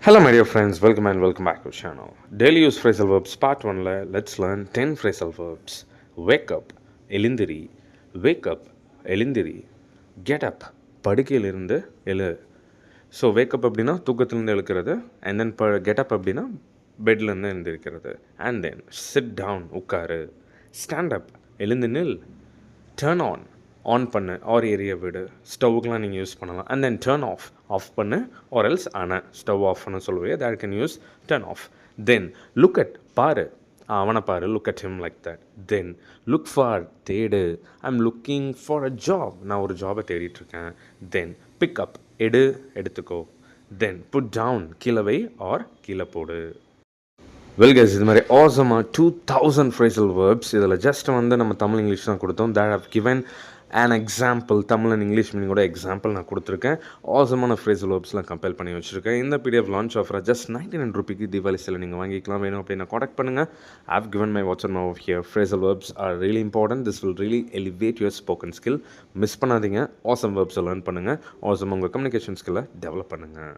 Hello my dear friends, welcome and welcome back to the channel. Daily use phrasal verbs part 1 let's learn 10 phrasal verbs. Wake up, elindiri. Wake up, elindiri. Get up, படுக்கையிலிருந்து எழு. So wake up அப்படின்னா தூக்கத்திலேருந்து எழுக்கிறது. And then getup அப்படின்னா பெட்லேருந்து எழுந்திருக்கிறது. And then sit down உட்காரு. Stand up எழுந்து நில். Turn on பண்ணு or area விடு. ஸ்டவ்வுக்கெலாம் நீங்கள் யூஸ் பண்ணலாம். அண்ட் தென் டர்ன் ஆஃப் பண்ணு ஆர் எல்ஸ் ஸ்டவ் ஆஃப் பண்ண சொல்லுவே that can use turn off. Then look at பாரு, அவனை பாரு, look at him like that. Then look for தேடு, I am looking for a job, நான் ஒரு ஜாபை தேடிட்டுருக்கேன். தென் பிக் அப் எடுத்துக்கோ. தென் புட் டவுன் கீழே வை ஆர் கீழே போடு. வெல் கைஸ், இது மாதிரி ஆசமாக 2000 ஃப்ரேசல் வேர்ப்ஸ் இதில் ஜஸ்ட் நம்ம தமிழ் இங்கிலீஷ் தான் கொடுத்தோம். That have given and example, Tamil and English மீனிங்கோட எக்ஸாம்பிள் நான் கொடுத்துருக்கேன். ஆசமான ஃப்ரேசல் வேர்ப்ஸ்லாம் கம்பேர் பண்ணி வச்சுருக்கேன். இந்த பிடிஎஃப் லான்ச் ஆஃபர் ஜஸ்ட் 99 ரூபிக்கு தீபாவளி செல்ல நீங்கள் வாங்கிக்கலாம். வேணும் அப்படின்னா காண்டாக்ட் பண்ணுங்கள். I have given my WhatsApp number here. Phrasal verbs are really important. This will really elevate your spoken skill. Miss பண்ணாதீங்க. ஆசம் வேர்ப்ஸை லேர்ன் பண்ணுங்கள். ஆசம் உங்கள் கம்யூனிகேஷன் ஸ்கில்லை டெவலப் பண்ணுங்கள்.